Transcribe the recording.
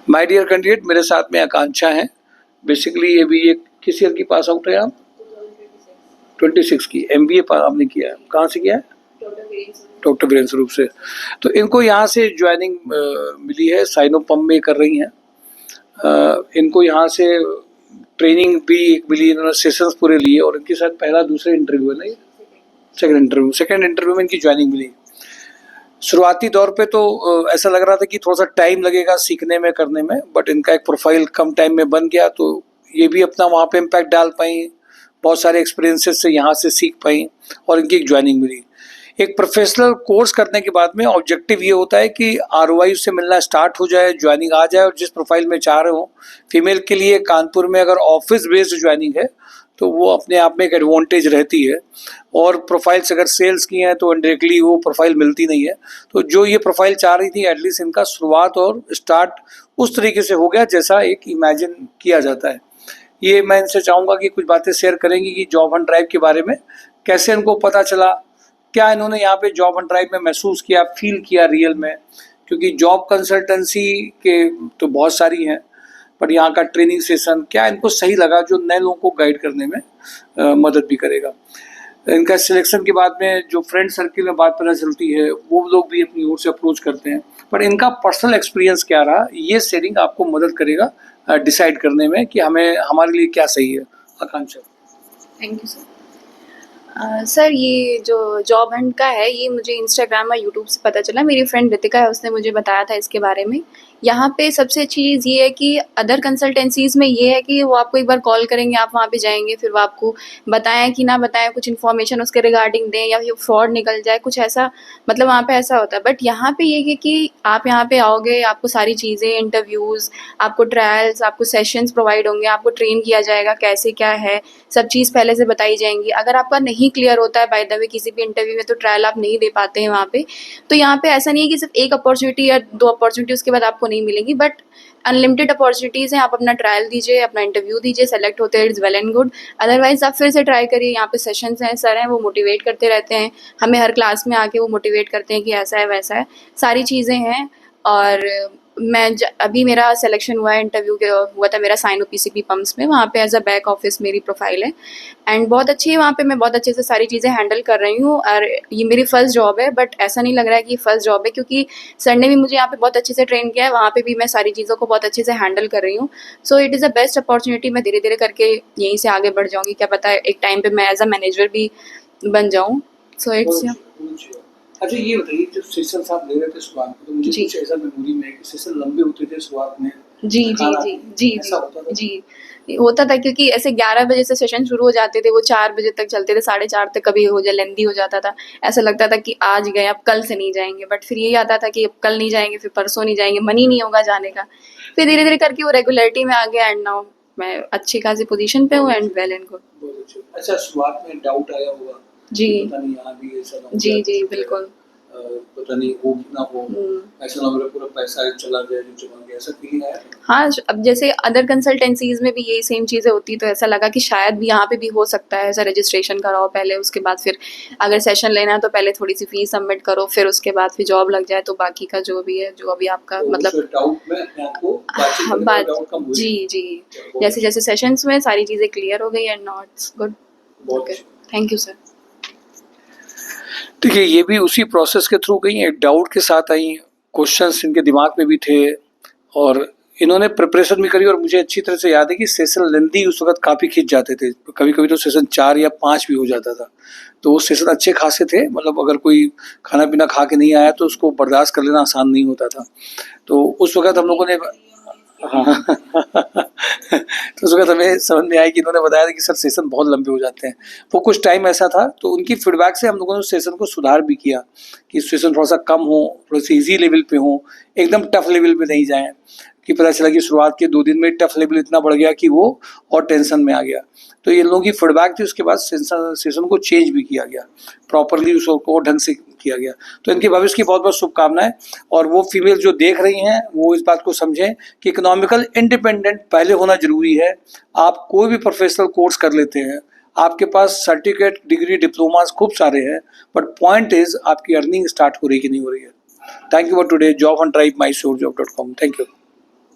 My dear candidate, मेरे साथ में आकांक्षा है। बेसिकली ये भी एक किस ईयर की पास आउट है आप? 26 की। MBA आपने किया है, कहाँ से किया है? डॉक्टर वीरेंद्र स्वरूप से। तो इनको यहाँ से ज्वाइनिंग मिली है, साइनोपम में कर रही हैं। इनको यहाँ से ट्रेनिंग भी एक मिली, इन्होंने सेशंस पूरे लिए और इनके साथ पहला दूसरा इंटरव्यू है ना, सेकंड इंटरव्यू में इनकी ज्वाइनिंग मिली। शुरुआती दौर पे तो ऐसा लग रहा था कि थोड़ा सा टाइम लगेगा सीखने में करने में, बट इनका एक प्रोफाइल कम टाइम में बन गया, तो ये भी अपना वहाँ पे इम्पैक्ट डाल पाई, बहुत सारे एक्सपीरियंसेस से यहाँ से सीख पाई और इनकी एक ज्वाइनिंग मिली। एक प्रोफेशनल कोर्स करने के बाद में ऑब्जेक्टिव ये होता है कि ROI उससे मिलना स्टार्ट हो जाए, ज्वाइनिंग आ जाए और जिस प्रोफाइल में चाह रहे हो। फीमेल के लिए कानपुर में अगर ऑफिस बेस्ड ज्वाइनिंग है तो वो अपने आप में एक एडवांटेज रहती है, और प्रोफाइल्स अगर सेल्स की हैं तो डायरेक्टली वो प्रोफाइल मिलती नहीं है। तो जो ये प्रोफाइल चाह रही थी, एटलीस्ट इनका शुरुआत और स्टार्ट उस तरीके से हो गया जैसा एक इमेजिन किया जाता है। ये मैं इनसे चाहूँगा कि कुछ बातें शेयर करेंगी कि जॉब हंट ड्राइव के बारे में कैसे इनको पता चला, क्या इन्होंने यहाँ पे जॉब हंट ड्राइव में महसूस किया, फील किया रियल में, क्योंकि जॉब कंसल्टेंसी के तो बहुत सारी हैं, पर यहाँ का ट्रेनिंग सेशन क्या इनको सही लगा जो नए लोगों को गाइड करने में मदद भी करेगा। इनका सिलेक्शन के बाद में जो फ्रेंड सर्किल में बात पता चलती है वो लोग भी अपनी ओर से अप्रोच करते हैं, पर इनका पर्सनल एक्सपीरियंस क्या रहा, ये शेयरिंग आपको मदद करेगा डिसाइड करने में कि हमें हमारे लिए क्या सही है। Akanksha. Thank you sir. Sir, ये जो जॉब हंट का है ये मुझे इंस्टाग्राम और यूट्यूब से पता चला। मेरी फ्रेंड रितिका है, उसने मुझे बताया था इसके बारे में। यहाँ पे सबसे अच्छी चीज़ ये है कि अदर कंसल्टेंसीज़ में ये है कि वो आपको एक बार कॉल करेंगे, आप वहाँ पे जाएंगे, फिर वो आपको बताएं कि ना बताएं, कुछ इन्फॉर्मेशन उसके रिगार्डिंग दें या फिर फ्रॉड निकल जाए, कुछ ऐसा, मतलब वहाँ पे ऐसा होता है। बट यहाँ पे ये है कि आप यहाँ पे आओगे, आपको सारी चीज़ें, इंटरव्यूज़, आपको ट्रायल्स, आपको सेशंस प्रोवाइड होंगे, आपको ट्रेन किया जाएगा कैसे क्या है, सब चीज़ पहले से बताई जाएंगी। अगर आपका नहीं क्लियर होता है बाय द वे किसी भी इंटरव्यू में, तो ट्रायल आप नहीं दे पाते हैं वहाँ पे। तो यहाँ पे ऐसा नहीं है कि सिर्फ एक अपॉर्चुनिटी या 2 अपॉर्चुनिटी उसके बाद आपको नहीं मिलेंगी, बट अनलिमिटेड अपॉर्चुनिटीज़ हैं। आप अपना ट्रायल दीजिए, अपना इंटरव्यू दीजिए, सेलेक्ट होते हैं, it's well and good. Otherwise आप फिर से ट्राई करिए। यहाँ पे सेशंस हैं, सर हैं, वो मोटिवेट करते रहते हैं हमें, हर क्लास में आके वो मोटिवेट करते हैं कि ऐसा है वैसा है, सारी चीज़ें हैं। और अभी मेरा सिलेक्शन हुआ है, इंटरव्यू हुआ था मेरा साइनो PCP पम्प्स में, वहाँ पे एज अ बैक ऑफिस मेरी प्रोफाइल है एंड बहुत अच्छी है। वहाँ पे मैं बहुत अच्छे से सारी चीज़ें हैंडल कर रही हूँ और ये मेरी फर्स्ट जॉब है, बट ऐसा नहीं लग रहा है कि फर्स्ट जॉब है, क्योंकि सर ने भी मुझे यहाँ पे बहुत अच्छे से ट्रेन किया है। वहाँ पे भी मैं सारी चीज़ों को बहुत अच्छे से हैंडल कर रही हूँ। So it is a best opportunity. मैं धीरे धीरे करके यहीं से आगे बढ़ जाऊँगी, क्या पता है एक टाइम पर मैं एज अ मैनेजर भी बन जाऊँ। सो इट्स अच्छा, ये बताइए जो सेशन आप ले रहे थे शुरुआत में, तो मुझे कुछ ऐसा मेमोरी में है कि सेशन लंबे होते थे शुरुआत में। जी जी जी जी जी जी होता था, क्योंकि ऐसे 11 बजे से सेशन शुरू हो जाते थे, वो 4 बजे तक चलते थे, 4:30 तक कभी हो जाए, लेंदी हो जाता था। ऐसा लगता था कि आज गए, अब कल से नहीं जाएंगे, बट फिर यही आता था कि अब कल नहीं जाएंगे, फिर परसों नहीं जाएंगे, मन ही नहीं होगा जाने का। फिर धीरे धीरे करके वो रेगुलरिटी में आ गया एंड नाउ मैं अच्छी खासी पोजीशन पे हूँ एंड वेल एंड गुड। अच्छा, शुरुआत में डाउट आया होगा जी पता नहीं यहाँ भी ऐसा ना हो जी जाए, जी बिल्कुल। पता नहीं हो कि ना हो, ऐसा ना हो पूरा पैसा चला गया जो जमा गया, ऐसा फीलिंग आया? हाँ, अब जैसे अदर कंसल्टेंसीज़ में भी यही सेम चीज़ें होती, तो ऐसा लगा कि शायद भी यहाँ पे भी हो सकता है ऐसा। रजिस्ट्रेशन कराओ पहले, उसके बाद फिर अगर सेशन लेना है तो पहले थोड़ी सी फीस सबमिट करो, फिर उसके बाद फिर जॉब लग जाए तो बाकी का जो भी है, जो अभी आपका तो मतलब डाउट में अपने आप को बात डाउट कम हुई। जी जी, जैसे जैसे सेशंस में सारी चीज़ें क्लियर हो गई and now it's good. Okay, thank you sir. देखिए, ये भी उसी प्रोसेस के थ्रू गई हैं, डाउट के साथ आई, क्वेश्चंस इनके दिमाग में भी थे और इन्होंने प्रिपरेशन भी करी। और मुझे अच्छी तरह से याद है कि सेशन लेंदी उस वक्त काफ़ी खिंच जाते थे, कभी कभी तो सेशन 4 या 5 भी हो जाता था। तो वो सेशन अच्छे खासे थे, मतलब अगर कोई खाना पीना खा के नहीं आया तो उसको बर्दाश्त कर लेना आसान नहीं होता था। तो उस वक्त हम लोगों ने हाँ तो उस वक्त हमें समझ में आया कि इन्होंने बताया था कि सर सेशन बहुत लंबे हो जाते हैं। वो कुछ टाइम ऐसा था, तो उनकी फीडबैक से हम लोगों ने सेशन को सुधार भी किया कि सेशन थोड़ा सा कम हो, थोड़ा सा ईजी लेवल पे हो, एकदम टफ लेवल पे नहीं जाएं। कि पता चला कि शुरुआत के 2 दिन में टफ लेवल इतना बढ़ गया कि वो और टेंशन में आ गया। तो ये लोगों की फीडबैक थी, उसके बाद सेशन को चेंज भी किया गया, प्रॉपरली उसको ढंग से किया गया। तो इनके भविष्य की बहुत बहुत शुभकामनाएं। और वो फीमेल जो देख रही हैं वो इस बात को समझें कि इकोनॉमिकल इंडिपेंडेंट पहले होना जरूरी है। आप कोई भी प्रोफेशनल कोर्स कर लेते हैं, आपके पास सर्टिफिकेट, डिग्री, डिप्लोमास खूब सारे हैं, बट पॉइंट इज आपकी अर्निंग स्टार्ट हो रही कि नहीं हो रही है। Thank you for today. Job on drive, mysurjob.com। Thank you.